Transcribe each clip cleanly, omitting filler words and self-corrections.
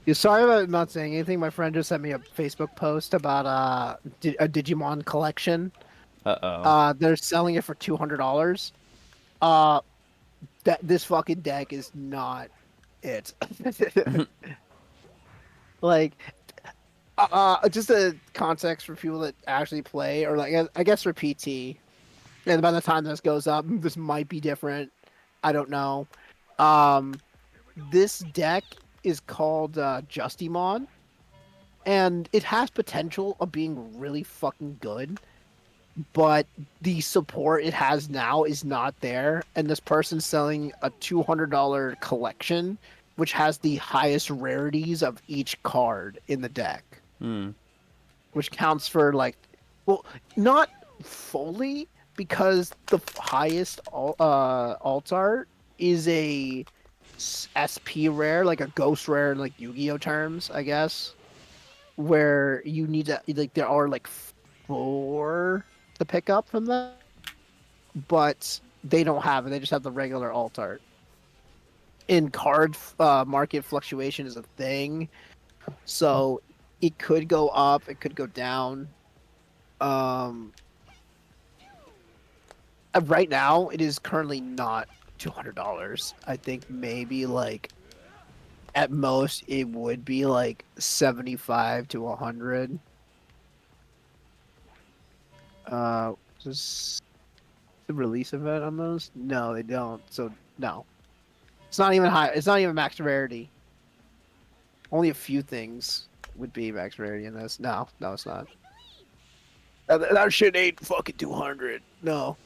Yeah, sorry about not saying anything. My friend just sent me a Facebook post about a Digimon collection. Uh-oh. They're selling it for $200. Uh, that this fucking deck is not it. Like, just a context for people that actually play, or like I guess for PT. And by the time this goes up, this might be different. I don't know. Um, this deck is called Justimon, and it has potential of being really fucking good, but the support it has now is not there. And this person's selling a $200 collection, which has the highest rarities of each card in the deck, Hmm. which counts for like, well, not fully because the highest alt art is a SP rare, like a ghost rare in like Yu-Gi-Oh terms, I guess, where you need to like there are like four to pick up from them, but they don't have it. They just have the regular alt art. In card market, fluctuation is a thing, so it could go up, it could go down. Um, right now, it is currently not $200. I think maybe like at most it would be like 75 to 100. Uh, just the release event on those? No, they don't. So no, it's not even high. It's not even max rarity. Only a few things would be max rarity in this. No, no, it's not. That shit ain't fucking 200. No,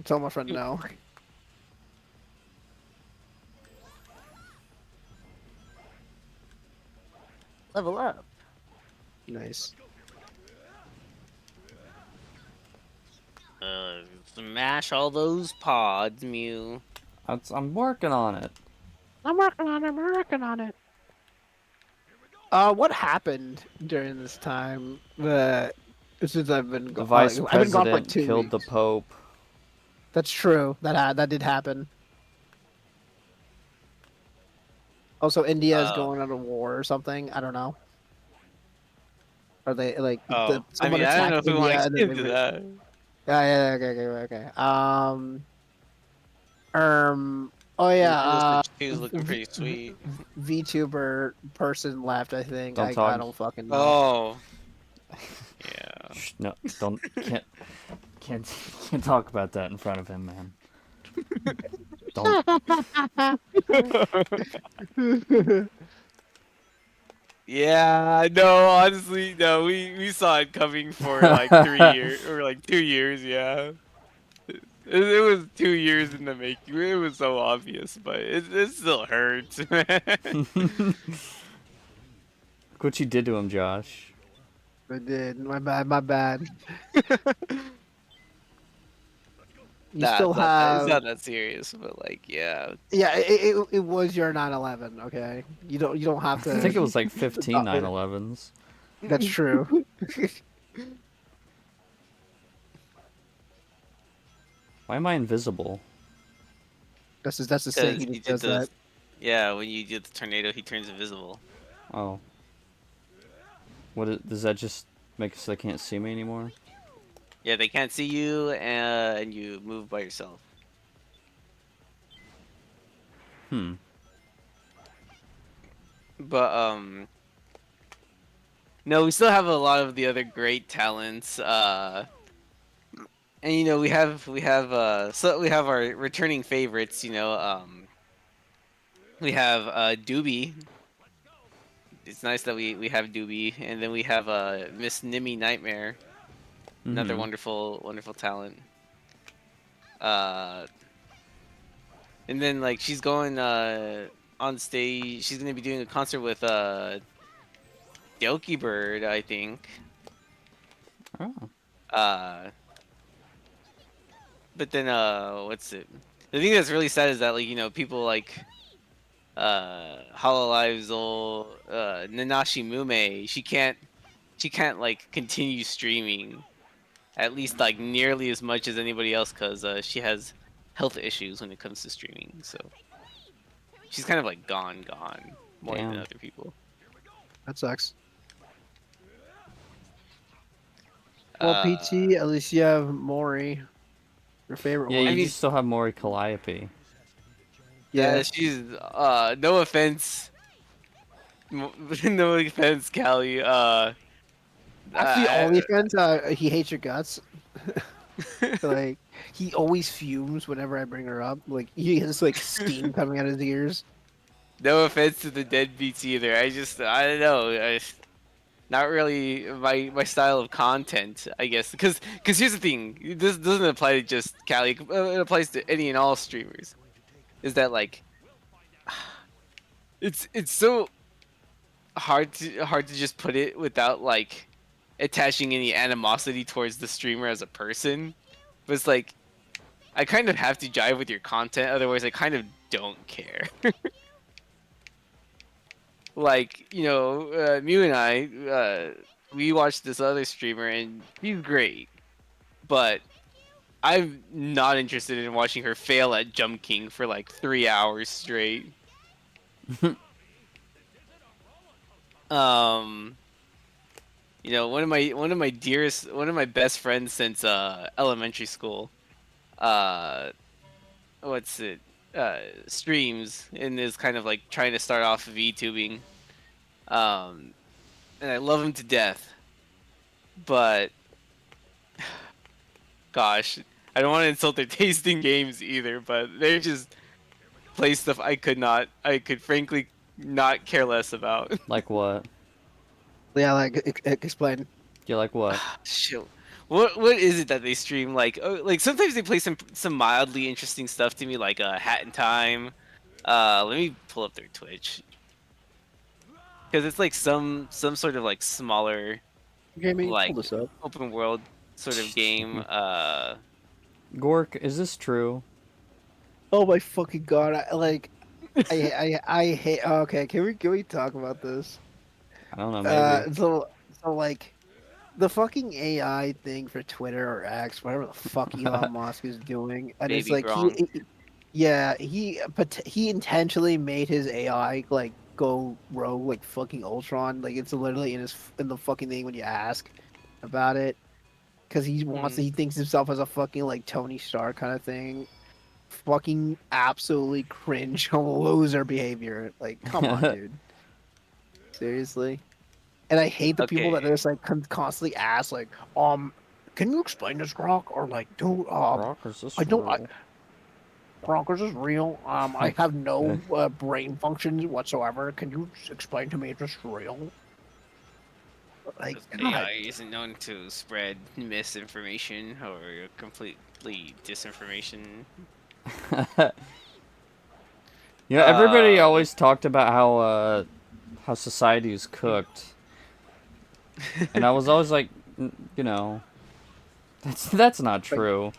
tell my friend no. Level up. Nice. Smash all those pods, Mew. I'm working on it. I'm working on it. I'm working on it. What happened during this time? Since I've been The gone, vice I've been gone for like president two killed the weeks. Pope. That's true. That did happen. Also, India is Uh, going on a war or something. I don't know. Are they like oh, I someone mean, I don't know attacked if we want India to and get then they into that. yeah, yeah, okay, okay, okay. Oh yeah, She was looking pretty sweet. VTuber person left, I think. Don't I talk. don't fucking know. Oh, yeah. Shh, no, don't. Can't can't talk about that in front of him, man. Don't. Yeah, no, honestly, no, we saw it coming for like 3 years or like 2 years, yeah. It was 2 years in the making. It was so obvious, but it still hurts, man. Look what you did to him, Josh. I did. My bad, my bad. You Nah, still it's have not that serious, but like, yeah. yeah, it was your 9/11, okay? You don't have I think to it was like 15 uh, 9/11s. that's true. Why am I invisible? That's the saying Because he he just did does the, that. yeah, when you did the tornado, he turns invisible. Oh, does that just make it so they can't see me anymore? Yeah, they can't see you, and you move by yourself. Hmm. But no, we still have a lot of the other great talents. And we have our returning favorites. We have Doobie. It's nice that we have Doobie, and then we have Miss Nimmy Nightmare, another Mm-hmm. wonderful talent. Uh, and then like she's going on stage. She's gonna be doing a concert with Yoki Bird, I think. Oh. Uh, but then what's it? The thing that's really sad is that like people like Hololive's old Nanashi Mume, she can't like continue streaming at least like nearly as much as anybody else because she has health issues when it comes to streaming. So she's kind of like gone more than Damn. other people. That sucks. Well, Uh, PT, at least you have Mori, your favorite Yeah, I you one. mean, just still have Mori Calliope. Yeah. she's no offense, no offense, Callie. Actually, Uh, only offense, he hates your guts. Like, he always fumes whenever I bring her up. Like, he has, like, steam coming out of his ears. no offense to the deadbeats either. I don't know. Not really my style of content, I guess. Because here's the thing. This doesn't apply to just Callie. It applies to any and all streamers. Is that like it's so hard to just put it without like attaching any animosity towards the streamer as a person. But it's like I kind of have to jive with your content, otherwise I kind of don't care. Like Mew and we watched this other streamer and he's great, but I'm not interested in watching her fail at Jump King for like 3 hours straight. Um, one of my best friends since elementary school. Uh, what's it? Streams and is kind of like trying to start off VTubing. Um, and I love him to death, but gosh, I don't want to insult their taste in games either. But they just play stuff I could frankly not care less about. Like what? Yeah, like, explain. You like what? Shit. What is it that they stream? Like sometimes they play some mildly interesting stuff to me, like Hat in Time. Let me pull up their Twitch because it's like some sort of like smaller Okay, me, pull like this up. open world sort of game. Gork, is this true? Oh my fucking god! I hate. Okay, can we talk about this? I don't know, maybe. So like the fucking AI thing for Twitter or X, whatever the fuck Elon Musk is doing, and it's Baby like Gronk. yeah, but he intentionally made his AI like go rogue like fucking Ultron. Like it's literally in the fucking thing when you ask about it, because Hmm. he thinks himself as a fucking like Tony Stark kind of thing. Fucking absolutely cringe loser behavior. Like, come on, dude. Seriously. And I hate the people Okay. that just like constantly ask, like, can you explain this, Gronk? Or like, dude, Rock, is this I don't, real? Gronk, is this real? I have no brain functions whatsoever. Can you just explain to me if it's real? Like, Because God, AI isn't known to spread misinformation or completely disinformation. Everybody Let's always talked about how society is cooked, and I was always like, you know, that's not like, true.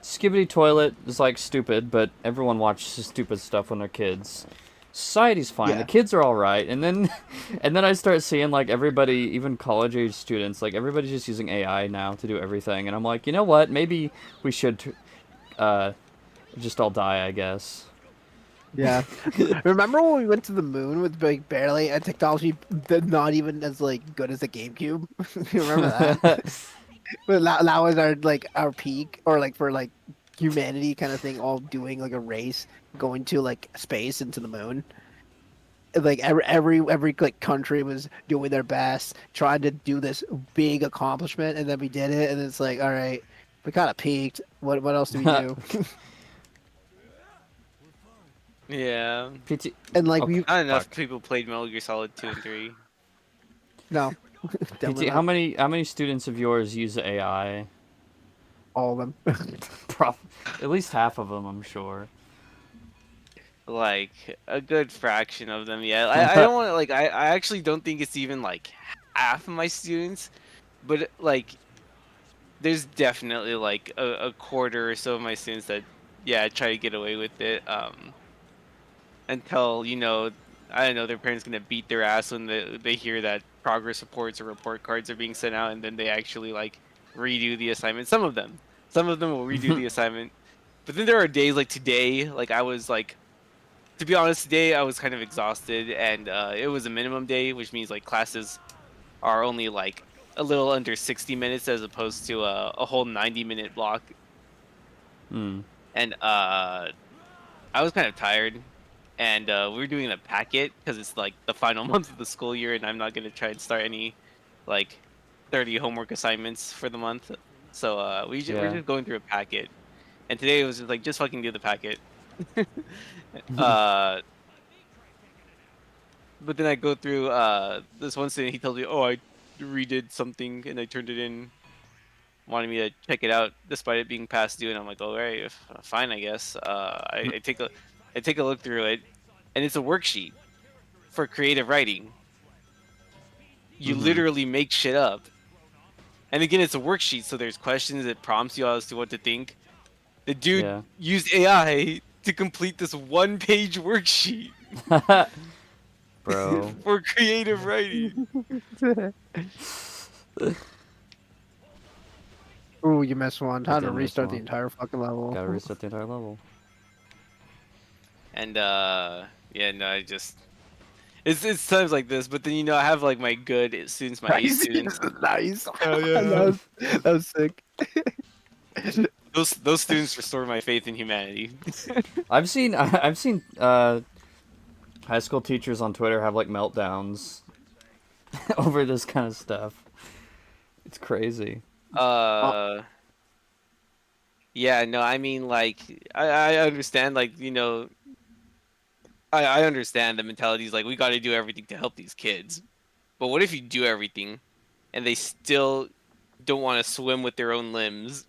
Skibbity Toilet is like stupid, but everyone watches stupid stuff when they're kids. Society's fine. The yeah, kids are all right, and then, and then I start seeing like everybody, even college age students, like everybody's just using AI now to do everything, and I'm like, you know what? Maybe we should, uh, just all die, I guess. yeah. Remember when we went to the moon with like barely a technology not even as like good as the GameCube? You remember that? But that was our like our peak, or like for like humanity kind of thing, all doing like a race, going to like space into the moon. And, like every like country was doing their best, trying to do this big accomplishment, and then we did it, and it's like, all right, we kind of peaked. What else do we do? yeah. PT. And like Okay, we Not enough fuck. people played Metal Gear Solid 2 and 3. no, definitely PT. How not many students of yours use AI? all of them. Prof. At least half of them, I'm sure. Like a good fraction of them, yeah. I don't want to like I actually don't think it's even like half of my students, but like there's definitely like a quarter or so of my students that yeah try to get away with it until I don't know their parents gonna beat their ass when they hear that progress reports or report cards are being sent out and then they actually like redo the assignment. Some of them will redo the assignment, but then there are days like today, like I was like to be honest, today I was kind of exhausted, and it was a minimum day, which means like classes are only like a little under 60 minutes as opposed to a whole 90-minute block. Hmm. And I was kind of tired, and we were doing a packet because it's like the final month of the school year, and I'm not gonna try and start any like 30 homework assignments for the month. So we're Yeah. just going through a packet, and today it was just like just fucking do the packet. uh, but then I go through this one student. He tells me, "Oh, I redid something and I turned it in." Wanted me to check it out despite it being past due, and I'm like, "All right, fine, I guess." I take a look through it, and it's a worksheet for creative writing. You Mm-hmm. literally make shit up. And again, it's a worksheet, so there's questions that prompts you as to what to think. The dude Yeah. used AI to complete this one-page worksheet Bro. for creative writing. Ooh, you missed one. I Time to did miss restart the one. entire fucking level. Gotta reset the entire level. And yeah, no, it's times like this, but then I have like my good students, my A Nice. students. Nice. Oh yeah. That was sick. Those students restore my faith in humanity. I've seen high school teachers on Twitter have like meltdowns over this kind of stuff. It's crazy. Oh, Uh yeah, no, I mean like I understand like, I understand the mentality is like we got to do everything to help these kids. But what if you do everything and they still don't want to swim with their own limbs?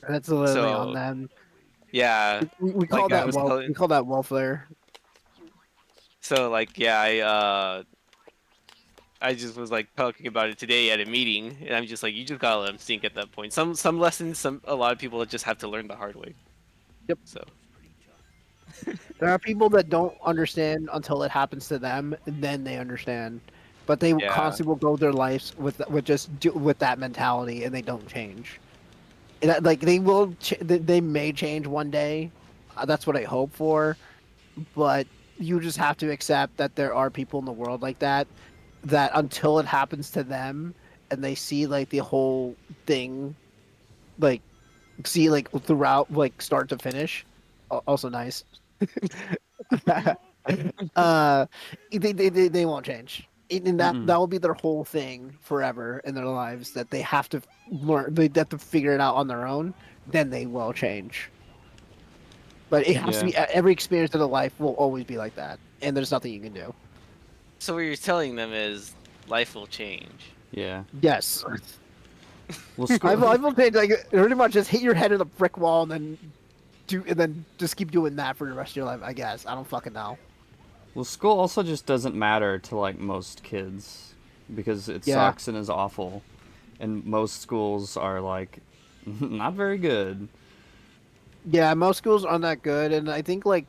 that's literally on So, them. yeah, We call like I that was well. telling We call that welfare. so like yeah, I just was like talking about it today at a meeting, and I'm just like, you just gotta let them sink at that point. Some lessons, a lot of people just have to learn the hard way. Yep. So There are people that don't understand until it happens to them, and then they understand. But they yeah, constantly will go their lives with that mentality, and they don't change. Like they will, they may change one day. That's what I hope for. But you just have to accept that there are people in the world like that. That until it happens to them, and they see like the whole thing, like see like throughout, like start to finish. Also nice. uh, they won't change. And Mm-mm. that will be their whole thing forever in their lives, that they have to learn, they have to figure it out on their own. Then they will change. But it has to Yeah. be, every experience of their life will always be like that, and there's nothing you can do. so what you're telling them is life will change. Yeah. Yes, Well, I school. will say like pretty much just hit your head in a brick wall and then just keep doing that for the rest of your life. I guess I don't fucking know. Well, school also just doesn't matter to like most kids because it Yeah, sucks and is awful, and most schools are like not very good. yeah. Most schools aren't that good, and I think like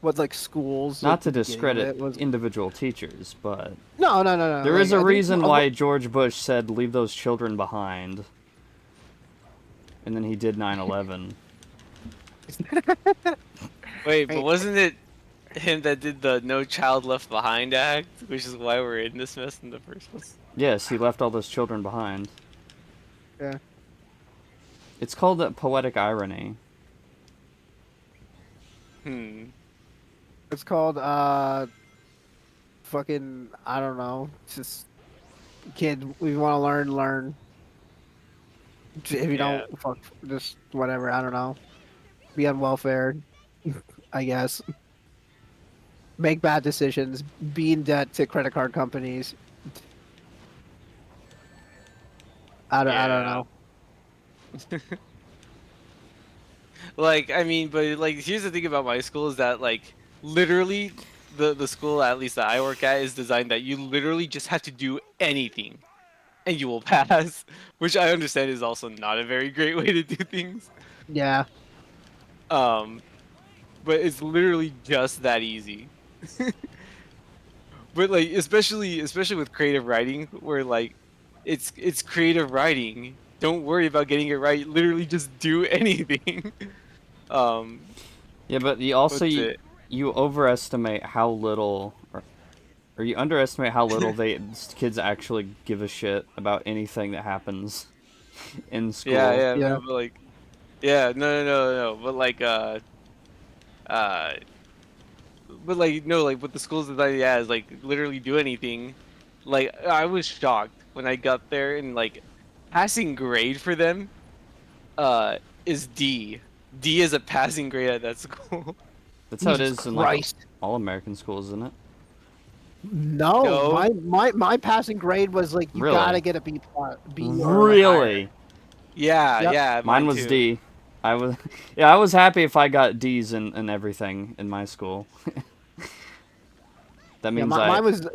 what like schools Not at the to beginning of discredit it was individual teachers, but no. there is Like a I think reason why George Bush said leave those children behind, and then he did 9/11. Wait, but I- wasn't it him that did the No Child Left Behind Act, which is why we're in this mess in the first place? Yes, he left all those children behind. yeah. It's called poetic irony. Hmm. It's called fucking I don't know. It's just kid. We want to learn. If you Yeah. don't, fuck, just whatever. I don't know. Be on welfare, I guess. Make bad decisions. Be in debt to credit card companies. I don't Yeah. know. Like, I mean, but like, here's the thing about my school is that like, literally, the school at least that I work at is designed that you literally just have to do anything and you will pass, which I understand is also not a very great way to do things. Yeah, Um, but it's literally just that easy. But like, especially with creative writing, where like, it's creative writing. Don't worry about getting it right. Literally, just do anything. Um, Yeah, but you also What's it? you overestimate how little, or you underestimate how little kids actually give a shit about anything that happens in Yeah, school. yeah, Yeah. no, but like, yeah, no, but like, uh, but like, no, like with the schools that yeah, is like literally do anything. Like, I was shocked when I got there and like passing grade for them, uh, is D. D is a passing grade at that school. That's how it Jesus is in like Christ. all American schools, isn't it? No, No, my passing grade was like you gotta Really? get a B plus, B or like higher. Really? yeah, Yep. yeah, Mine mine was too. D. I was yeah, I was happy if I got D's in everything in my school. That Yeah, means I mine was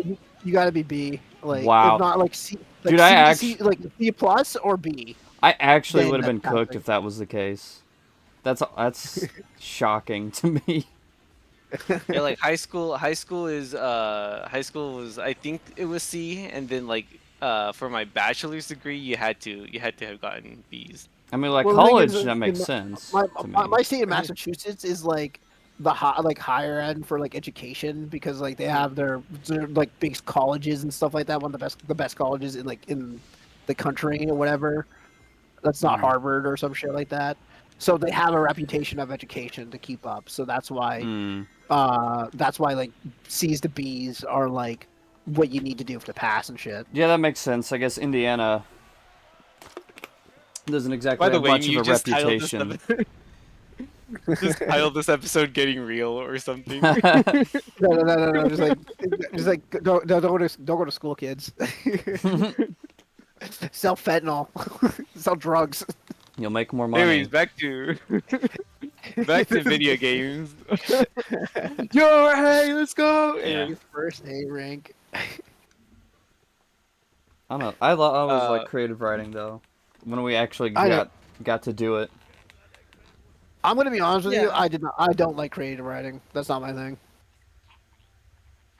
you gotta be B. Like if wow. not like C, like Dude, I C actually like C plus or B. I actually would Then have that's been cooked passing. if that was the case. That's shocking to me. Yeah, like high school was I think it was C, and then like for my bachelor's degree you had to have gotten B's. I mean, like Well, the thing is, college, that makes in sense my, to my me. my state of Massachusetts is like the like higher end for like education because like they have their like big colleges and stuff like that. One of the best colleges in like in the country or whatever. That's not Mm. Harvard or some shit like that. So they have a reputation of education to keep up. So Mm. that's why like C's to B's are like what you need to do to pass and shit. Yeah, that makes sense. I guess Indiana doesn't By exactly the have way, much of you a just titled this reputation. just titled this episode "Getting Real" or something. No. Just like don't go to school, kids. Sell fentanyl, sell drugs. You'll make more Anyways, money. back to video games. Yo, hey, let's go. Yeah. Anyways, First A rank. I don't know. I always like uh, creative writing though. When we actually I know. got to do it. I'm gonna be honest with you. yeah. I don't like creative writing. That's not my thing.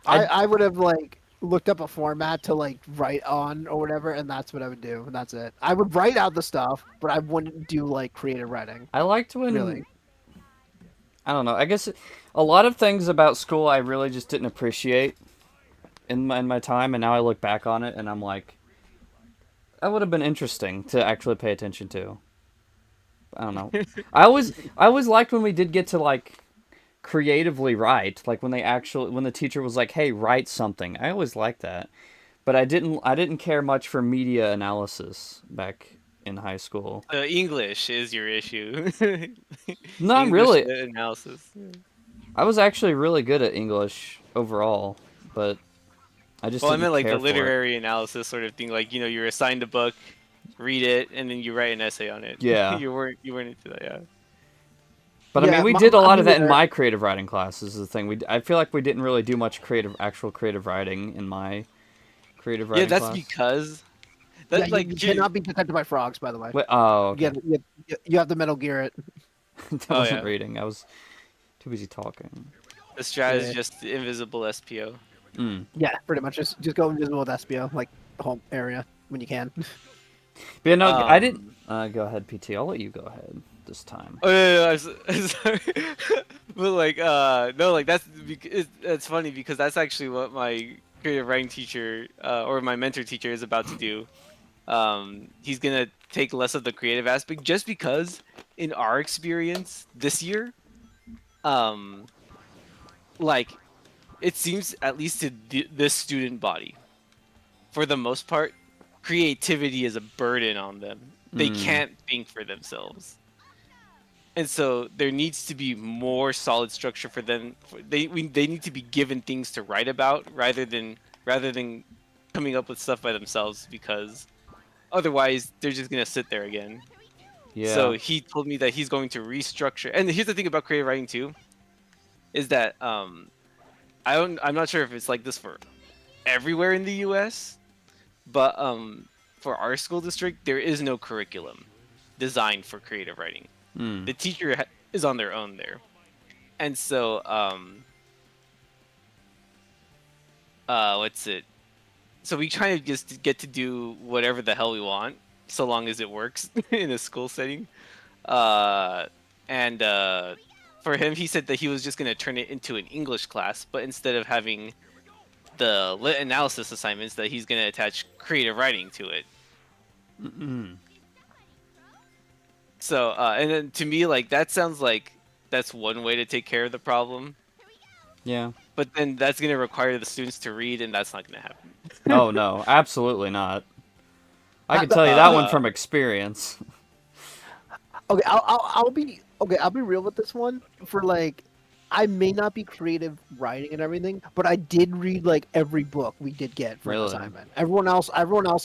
I I I would have like looked up a format to like write on or whatever, and that's what I would do, and that's it. I would write out the stuff, but I wouldn't do like creative writing. I liked Really. when I don't know. I guess a lot of things about school I really just didn't appreciate in my time, and now I look back on it and I'm like, that would have been interesting to actually pay attention to. I don't know. I always liked when we did get to like creatively write, like when the teacher was like, "Hey, write something." I always liked that. But I didn't care much for media analysis back in high school. English is your issue. Not English really. analysis. I was actually really good at English overall, but I just Well, I didn't meant like the care for it. literary analysis sort of thing. Like you're assigned a book, read it, and then you write an essay on it. Yeah. You weren't into that, yeah. But I mean, Yeah, we did a lot me of that in neither. my creative writing classes. Is the thing I feel like we didn't really do much actual creative writing in my creative Yeah, writing that's class. because Yeah, that you cannot be detected by frogs. By the way, Wait, oh, okay. you have to Metal Gear it. That oh wasn't yeah, reading. I was too busy talking. the strat is Yeah, just the invisible SPO. Mm. yeah, pretty much. Just go invisible with SBO, like the home area when you can. But yeah, no, I didn't. Um. Go ahead, PT. I'll let you go ahead this time. Oh yeah, I'm sorry. But like no, like it's funny because that's actually what my creative writing teacher or my mentor teacher is about to do. He's gonna take less of the creative aspect just because in our experience this year, um, like it seems at least to this student body, for the most part, creativity is a burden on them. They Mm. can't think for themselves. And so there needs to be more solid structure for them. They need to be given things to write about rather than coming up with stuff by themselves because otherwise they're just gonna sit there again. So Yeah. he told me that he's going to restructure. And here's the thing about creative writing too, is that I'm not sure if it's like this for everywhere in the U.S., but for our school district there is no curriculum designed for creative writing. Mm. The teacher is on their own there, and so what's it? So we kind of just get to do whatever the hell we want, so long as it works in a school setting. Uh, and for him, he said that he was just gonna turn it into an English class, but instead of having the lit analysis assignments, that he's gonna attach creative writing to it. So, and then to me, like that sounds like that's one way to take care of the problem. Yeah. But then that's gonna require the students to read, and that's not gonna happen. Oh no, absolutely not. I Uh, can the- tell you that one Uh, from experience. Okay, I'll be okay. I'll be real with this one. For like, I may not be creative writing and everything, but I did read like every book we did get for an Really? assignment. Everyone else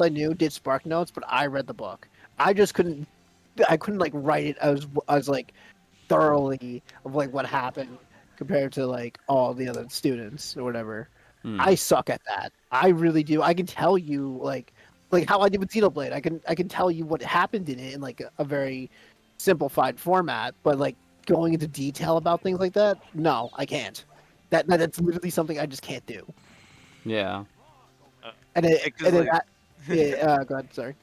I knew did Spark Notes, but I read the book. I just couldn't. I couldn't like write it as like thoroughly of like what happened compared to like all the other students or whatever. Hmm. I suck at that. I really do. I can tell you like how I did with Xenoblade. I can tell you what happened in it in like a very simplified format, but like going into detail about things like that, no, I can't. That's literally something I just can't do. Yeah. And it because and then like, that, yeah, go ahead, sorry.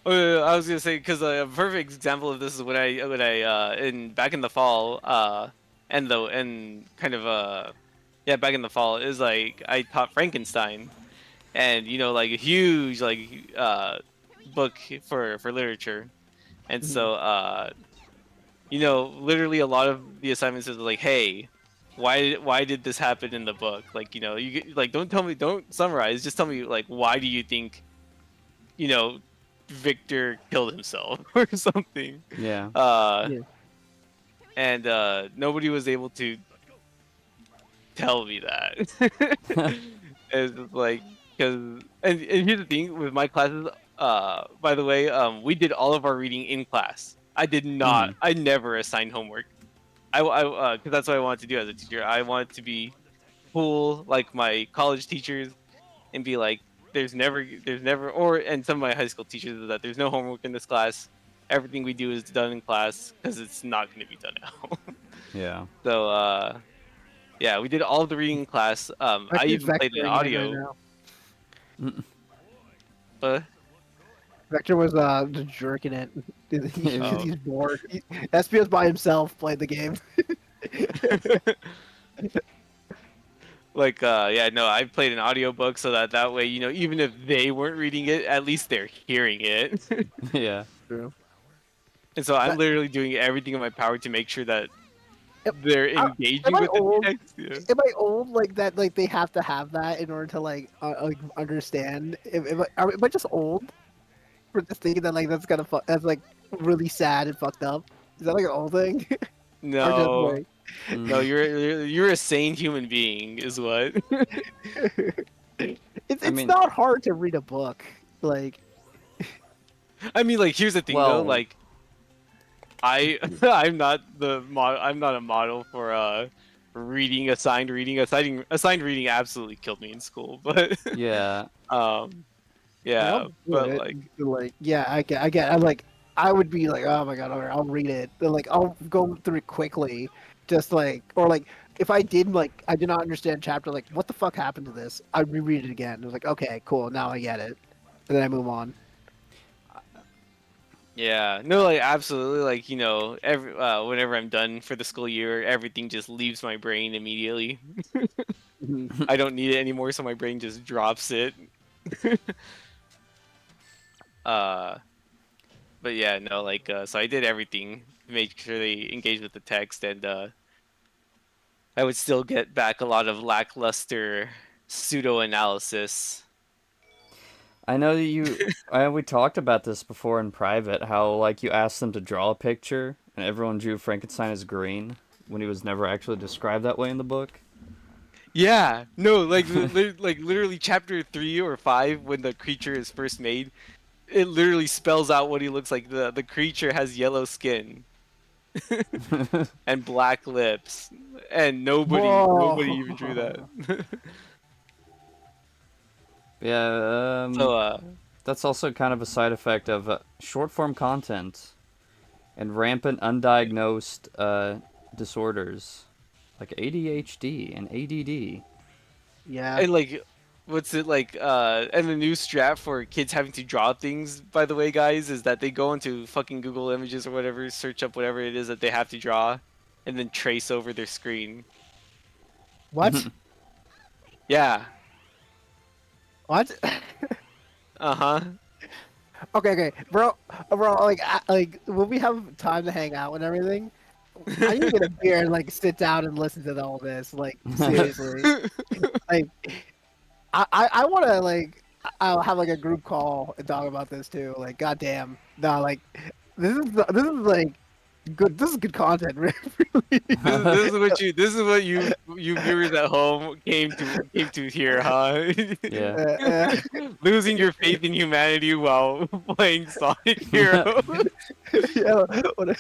I was gonna say because a perfect example of this is when I in back in the fall and kind of yeah, back in the fall is like I taught Frankenstein, and like a huge book for literature, and Mhm. so literally a lot of the assignments is like, hey, why did this happen in the book? Like, like don't summarize, just tell me like why do you think you know Victor killed himself or something. Yeah. Uh, Yeah. and nobody was able to tell me that. It's just like because and here's the thing with my classes. By the way, we did all of our reading in class. I did not. Hmm. I never assigned homework. Because that's what I wanted to do as a teacher. I wanted to be cool like my college teachers and be like, there's never, and some of my high school teachers is that there's no homework in this class. Everything we do is done in class because it's not going to be done at home. Yeah. So yeah, we did all the reading in class. I Vector's even played an vectoring in it right audio. now. But Vector was just jerking it because oh. he's bored. SP was by himself played the game. Like yeah, no, I played an audiobook so that way, even if they weren't reading it, at least they're hearing it. Yeah. True. And so I'm That, literally doing everything in my power to make sure that they're am engaging I with the old? text. Yeah. Am I old like that? Like they have to have that in order to like understand. Am I just old for just thinking that like that's like really sad and fucked up? Is that like an old thing or just No, like? no, Mm. you're a sane human being, is what. It's I it's mean, not hard to read a book. Like I mean, like, here's the thing though, well, like, I'm not a model for assigned reading absolutely killed me in school, but yeah. um like I'll yeah, do but it. like Like yeah, I am like I would be like, oh my god, all right, I'll read it. But, like I'll go through it quickly, just like or like if I did not understand chapter like what the fuck happened to this, I'd reread it again. It was like okay, cool, now I get it, and then I move on. yeah, no, like absolutely, like every whenever I'm done for the school year, everything just leaves my brain immediately. Mhm. I don't need it anymore, so my brain just drops it. uh but yeah, no, like so I did everything to make sure they engage with the text, and I would still get back a lot of lackluster pseudo analysis. I know that we talked about this before in private. How like you asked them to draw a picture, and everyone drew Frankenstein as green when he was never actually described that way in the book. Yeah, no, like like literally chapter 3 or 5 when the creature is first made, it literally spells out what he looks like. The creature has yellow skin and black lips, and nobody even drew that. Whoa. Yeah. So That's also kind of a side effect of short form content and rampant undiagnosed disorders like ADHD and ADD. Yeah. and like what's it like and the new strat for kids having to draw things, by the way, guys, is that they go into fucking Google Images or whatever, search up whatever it is that they have to draw, and then trace over their screen. What? Yeah. What? Uh-huh. Okay, bro. Like when we have time to hang out and everything, I need to get a beer and like sit down and listen to all this. Like seriously, like I want to like I'll have like a group call and talk about this too. Like goddamn, no, like this is like good. This is good content, really. This is what you viewers at home came to hear, huh? Yeah. Uh, Losing your faith in humanity while playing Sonic Hero. yeah, what